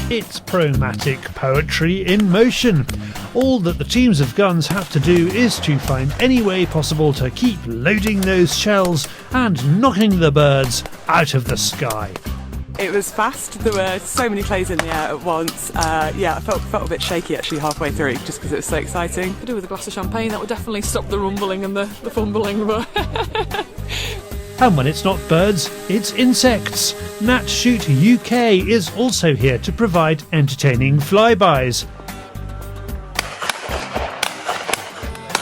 It's Promatic poetry in motion. All that the teams of guns have to do is to find any way possible to keep loading those shells and knocking the birds out of the sky. It was fast. There were so many clays in the air at once. I felt a bit shaky actually halfway through, just because it was so exciting. Could do with a glass of champagne. That would definitely stop the rumbling and the fumbling. And when it's not birds, it's insects. Nat Shoot UK is also here to provide entertaining flybys.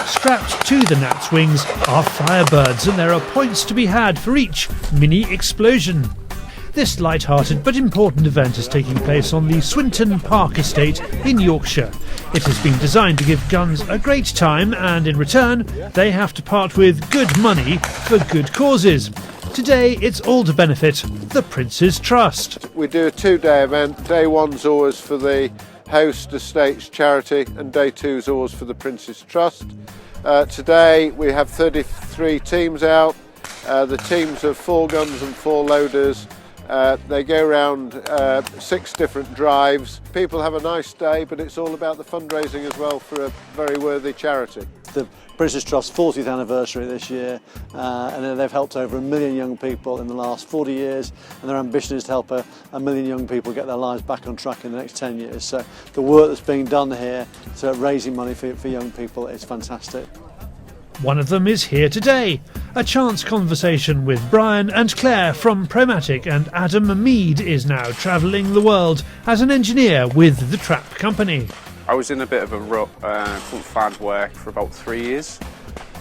Strapped to the gnat's wings are firebirds, and there are points to be had for each mini explosion. This light-hearted but important event is taking place on the Swinton Park estate in Yorkshire. It has been designed to give guns a great time, and in return they have to part with good money for good causes. Today it's all to benefit the Prince's Trust. We do a 2-day event. Day 1's always for the Host Estates charity and day 2's always for the Prince's Trust. Today we have 33 teams out. The teams of 4 guns and 4 loaders. They go around 6 different drives. People have a nice day, but it's all about the fundraising as well for a very worthy charity. The Prince's Trust 40th anniversary this year, and they've helped over 1 million young people in the last 40 years, and their ambition is to help a million young people get their lives back on track in the next 10 years. So the work that's being done here to raising money for young people is fantastic. One of them is here today. A chance conversation with Brian and Claire from Promatic, and Adam Mead is now travelling the world as an engineer with the Trap Company. I was in a bit of a rut, couldn't find work for about 3 years,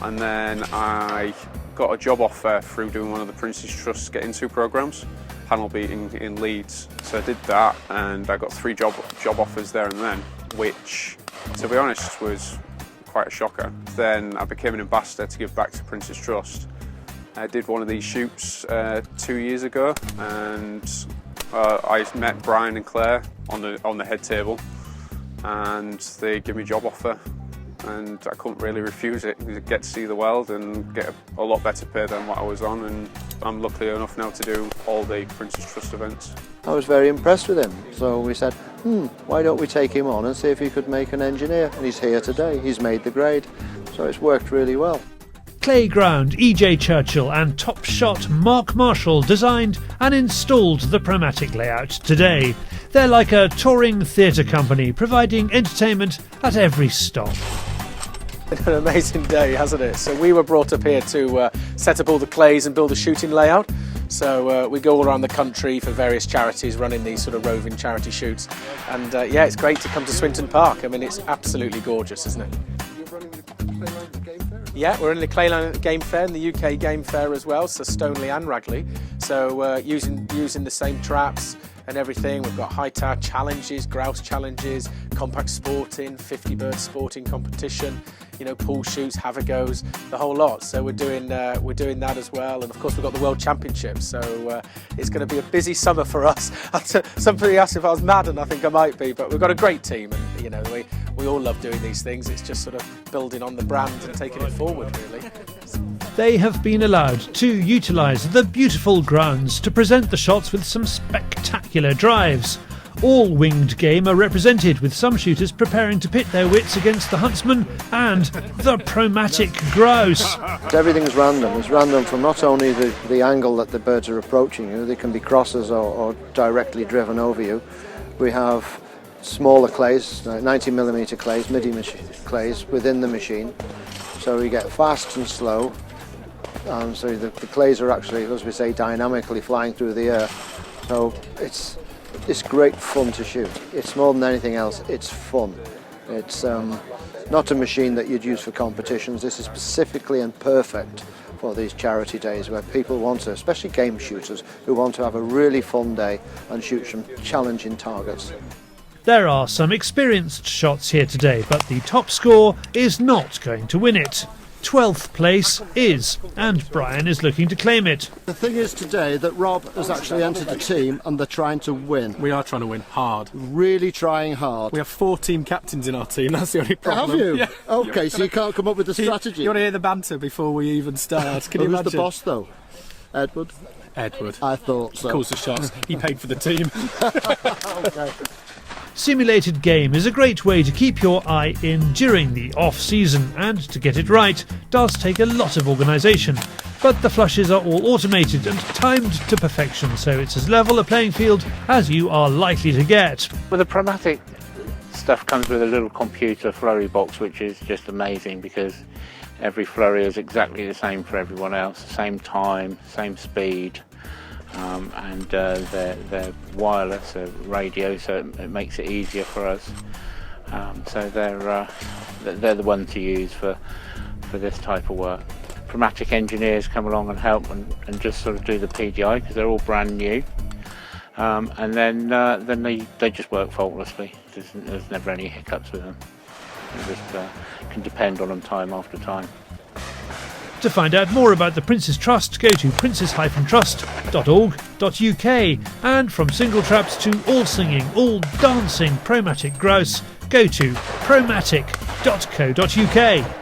and then I got a job offer through doing one of the Prince's Trust's Get Into programmes, panel beating in Leeds. So I did that, and I got 3 job offers there and then, which, to be honest, was quite a shocker. Then I became an ambassador to give back to Prince's Trust. I did one of these shoots 2 years ago, and I met Brian and Claire on the head table, and they gave me a job offer, and I couldn't really refuse it. You get to see the world and get a lot better pay than what I was on, and I'm lucky enough now to do all the Prince's Trust events. I was very impressed with him, so we said, why don't we take him on and see if he could make an engineer? And he's here today, he's made the grade, so it's worked really well. Clayground, E.J. Churchill and Top Shot Mark Marshall designed and installed the Promatic layout today. They're like a touring theatre company, providing entertainment at every stop. It's been an amazing day, hasn't it? So we were brought up here to set up all the clays and build a shooting layout. So we go all around the country for various charities running these sort of roving charity shoots. And it's great to come to Swinton Park. I mean, it's absolutely gorgeous, isn't it? You're running the clay line at the game fair? Yeah, we're in the clay line at the game fair, and the UK game fair as well, so Stoneleigh and Ragley. So using the same traps and everything. We've got high tower challenges, grouse challenges, compact sporting, 50 bird sporting competition, pool shoots, havagos, the whole lot. So we're doing that as well, and of course we've got the World Championships. So it's going to be a busy summer for us. Somebody asked if I was mad, and I think I might be, but we've got a great team, and we all love doing these things. It's just sort of building on the brand and taking it forward, really. They have been allowed to utilise the beautiful grounds to present the shots with some spectacular drives. All winged game are represented, with some shooters preparing to pit their wits against the huntsman and the Promatic grouse. Everything's random. It's random from not only the angle that the birds are approaching you, they can be crosses or directly driven over you. We have smaller clays, 90mm clays, midi clays within the machine. So we get fast and slow. So the clays are actually, as we say, dynamically flying through the air. So it's great fun to shoot. It's more than anything else, it's fun. It's not a machine that you'd use for competitions. This is specifically and perfect for these charity days where people want to, especially game shooters, who want to have a really fun day and shoot some challenging targets. There are some experienced shots here today, but the top score is not going to win it. 12th place is, and Brian is looking to claim it. The thing is today that Rob has actually entered the team and they're trying to win. We are trying to win hard. Really trying hard. We have 4 team captains in our team, that's the only problem. Have you? Yeah. Okay, so you can't come up with a strategy. You want to hear the banter before we even start? Can you imagine? Who's the boss though? Edward? Edward. I thought so. Calls the shots. He paid for the team. Okay. Simulated game is a great way to keep your eye in during the off-season, and to get it right does take a lot of organisation. But the flushes are all automated and timed to perfection, so it's as level a playing field as you are likely to get. Well, the Promatic stuff comes with a little computer flurry box, which is just amazing because every flurry is exactly the same for everyone else, same time, same speed. And they're wireless, radio, so it makes it easier for us. So they're the one to use for this type of work. Promatic engineers come along and help and just sort of do the PDI because they're all brand new, and then they just work faultlessly. There's never any hiccups with them. You just can depend on them time after time. To find out more about the Prince's Trust, go to princes-trust.org.uk, and from single traps to all singing, all dancing Promatic grouse, go to promatic.co.uk.